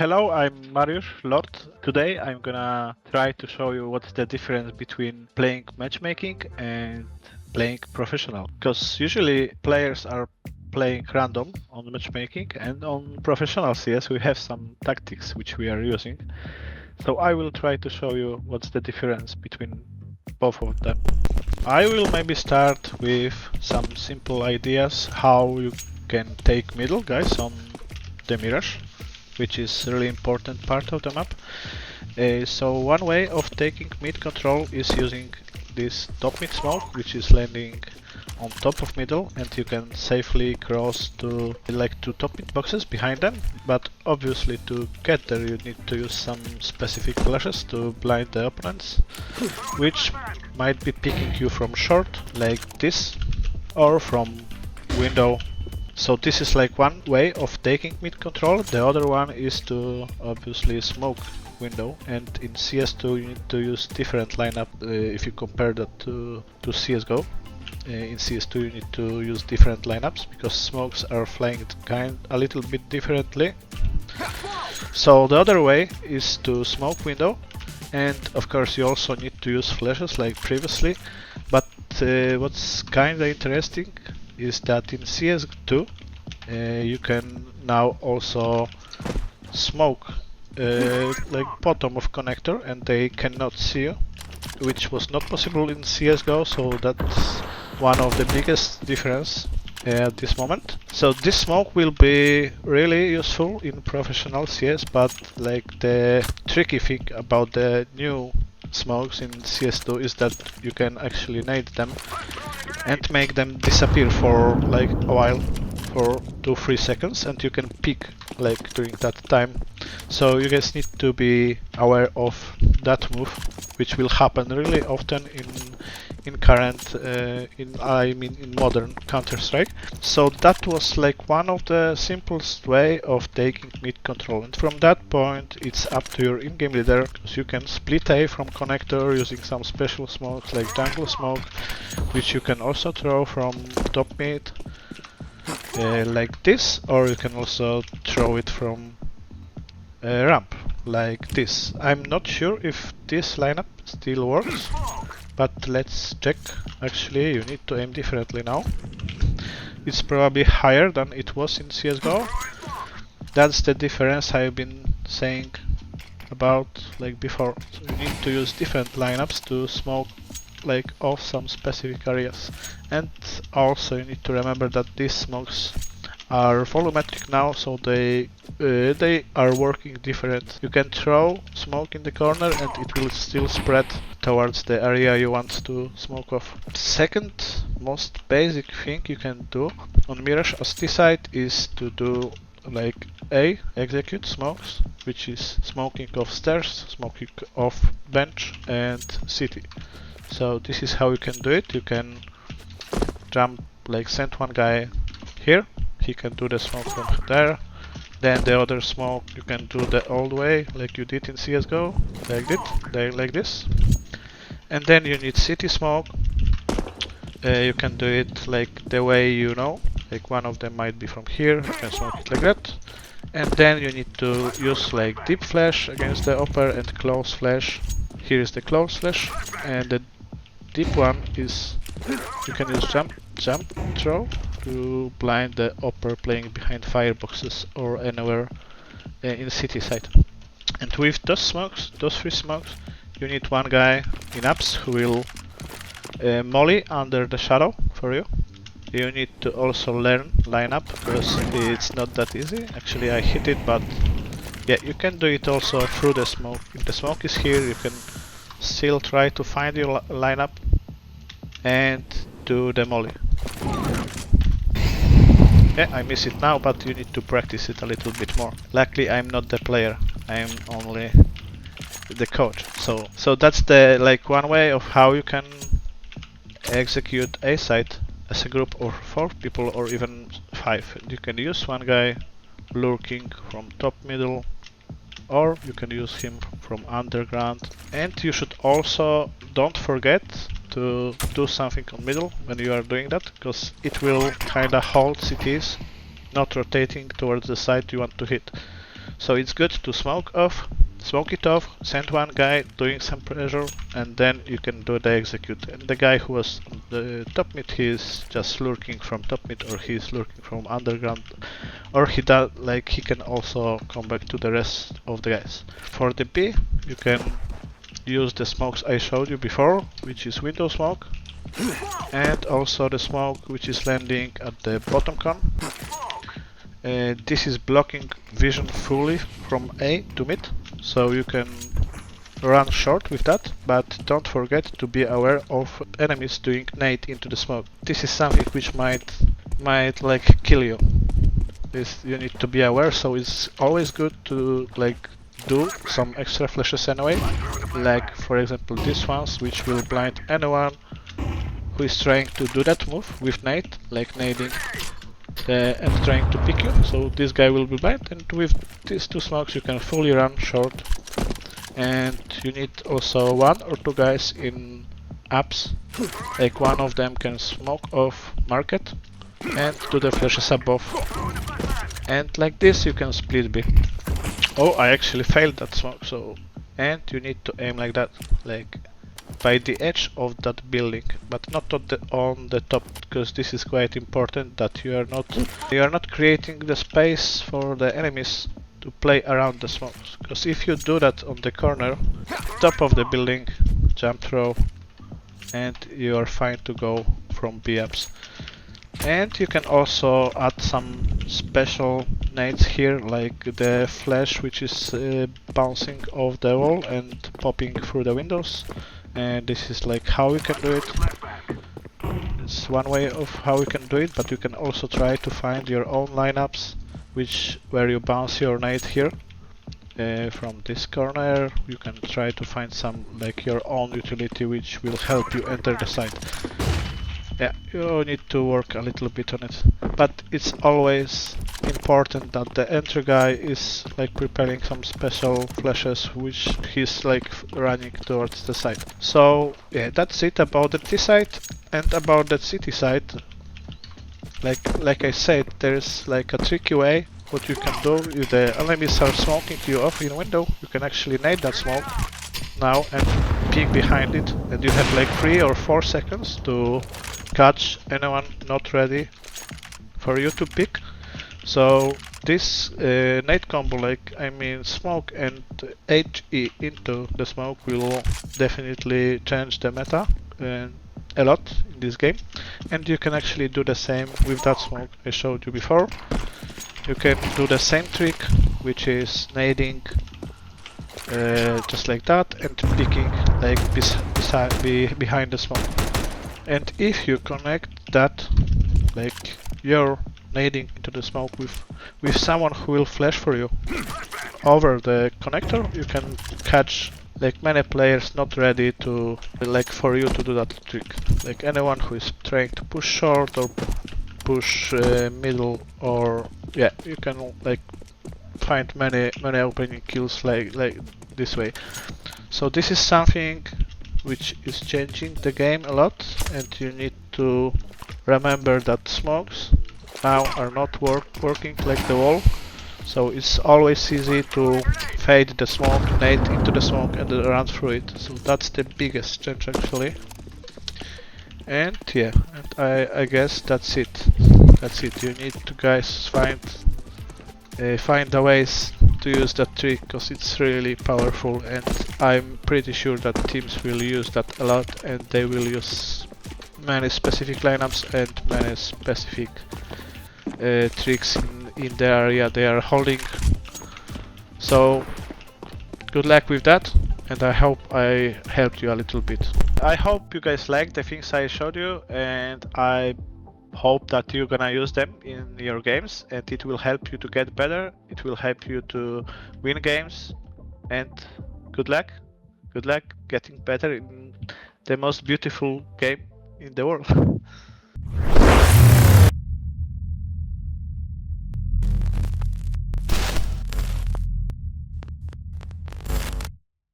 Hello, I'm Mariusz Lord. Today I'm gonna try to show you what's the difference between playing matchmaking and playing professional. Because usually players are playing random on matchmaking, and on professional CS we have some tactics which we are using. So I will try to show you what's the difference between both of them. I will maybe start with some simple ideas how you can take middle guys on the Mirage, which is really important part of the map. So one way of taking mid control is using this top mid smoke, which is landing on top of middle, and you can safely cross to like two top mid boxes behind them. But obviously to get there you need to use some specific flashes to blind the opponents, which might be picking you from short like this, or from window. So this is like one way of taking mid control. The other one is to obviously smoke window, and in CS2 you need to use different lineup if you compare that to CSGO. In CS2 you need to use different lineups because smokes are flying a little bit differently. So the other way is to smoke window, and of course you also need to use flashes like previously, but what's kinda interesting is that in CS2 you can now also smoke like bottom of connector and they cannot see you, which was not possible in CSGO, so that's one of the biggest difference at this moment. So this smoke will be really useful in professional CS, but like the tricky thing about the new smokes in CS2 is that you can actually nade them and make them disappear for like a while, for 2-3 seconds, and you can peek like during that time. So you guys need to be aware of that move, which will happen really often in current in modern Counter-Strike. So that was like one of the simplest way of taking mid control, and from that point it's up to your in-game leader, because you can split A from connector using some special smokes like jungle smoke, which you can also throw from top mid like this, or you can also throw it from ramp like this. I'm not sure if this lineup still works, but let's check. Actually, you need to aim differently now. It's probably higher than it was in CSGO. That's the difference I've been saying about like before. So you need to use different lineups to smoke like off some specific areas, and also you need to remember that these smokes are volumetric now, so they are working different. You can throw smoke in the corner and it will still spread towards the area you want to smoke off. The second most basic thing you can do on Mirage as T-side is to do like A, execute smokes, which is smoking off stairs, smoking off bench, and city. So this is how you can do it. You can jump, like send one guy here, he can do the smoke from there, then the other smoke you can do the old way like you did in CSGO, like this, and then you need city smoke. You can do it like the way you know, like one of them might be from here, you can smoke it like that, and then you need to use like deep flash against the upper and close flash. Here is the close flash, and the deep one is you can use jump throw to blind the upper playing behind fireboxes or anywhere in city side. And with those smokes, those three smokes, you need one guy in apps who will molly under the shadow for you. You need to also learn lineup because it's not that easy. Actually I hit it, but yeah, you can do it also through the smoke. If the smoke is here, you can still try to find your lineup and do the molly. Yeah, I miss it now, but you need to practice it a little bit more. Luckily I'm not the player, I'm only the coach. So that's the like one way of how you can execute A side as a group of 4 people or even 5. You can use one guy lurking from top middle, or you can use him from underground. And you should also don't forget to do something on middle when you are doing that, because it will kinda hold CTs, not rotating towards the side you want to hit. So it's good to smoke it off, send one guy doing some pressure, and then you can do the execute. And the guy who was on the top mid, he's just lurking from top mid, or he's lurking from underground, or he does like he can also come back to the rest of the guys. For the B, you can use the smokes I showed you before, which is window smoke, and also the smoke which is landing at the bottom con. This is blocking vision fully from A to mid, so you can run short with that, but don't forget to be aware of enemies doing nade into the smoke. This is something which might like kill you. You need to be aware, so it's always good to like do some extra flashes anyway, like for example these ones, which will blind anyone who is trying to do that move with nade, like nading and trying to pick you. So this guy will be blind, and with these two smokes you can fully run short. And you need also one or two guys in apps, like one of them can smoke off market and do the flashes above, and like this you can split B. Oh, I actually failed that smoke, so... And you need to aim like that, like by the edge of that building, but not on the top, because this is quite important that you are not creating the space for the enemies to play around the smokes. Because if you do that on the corner, top of the building, jump throw, and you are fine to go from B ups. And you can also add some special nades here, like the flash, which is bouncing off the wall and popping through the windows. And this is like how you can do it. It's one way of how you can do it, but you can also try to find your own lineups, where you bounce your nade here. From this corner, you can try to find some like your own utility which will help you enter the site. Yeah, you need to work a little bit on it, but it's always important that the entry guy is like preparing some special flashes which he's like running towards the site. So yeah, that's it about the T site. And about the city site, like I said, there's like a tricky way what you can do. If the enemies are smoking you off in window, you can actually nade that smoke now and peek behind it, and you have like 3 or 4 seconds to catch anyone not ready for you to pick. So this nade combo, like I mean smoke and HE into the smoke, will definitely change the meta a lot in this game. And you can actually do the same with that smoke I showed you before. You can do the same trick, which is nading just like that and picking like behind the smoke. And if you connect that, like you're nading into the smoke with someone who will flash for you over the connector, you can catch like many players not ready to, like for you to do that trick. Like anyone who is trying to push short or push middle, or yeah, you can like find many opening kills like this way. So this is something which is changing the game a lot, and you need to remember that smokes now are not working like the wall. So it's always easy to fade the smoke, nade into the smoke and run through it. So that's the biggest change actually. And yeah, and I guess that's it. That's it. You need to guys find the ways to use that trick, because it's really powerful, and I'm pretty sure that teams will use that a lot, and they will use many specific lineups and many specific tricks in the area they are holding. So good luck with that, and I hope I helped you a little bit. I hope you guys liked the things I showed you, and I hope that you're gonna use them in your games, and it will help you to get better, it will help you to win games, and good luck getting better in the most beautiful game in the world.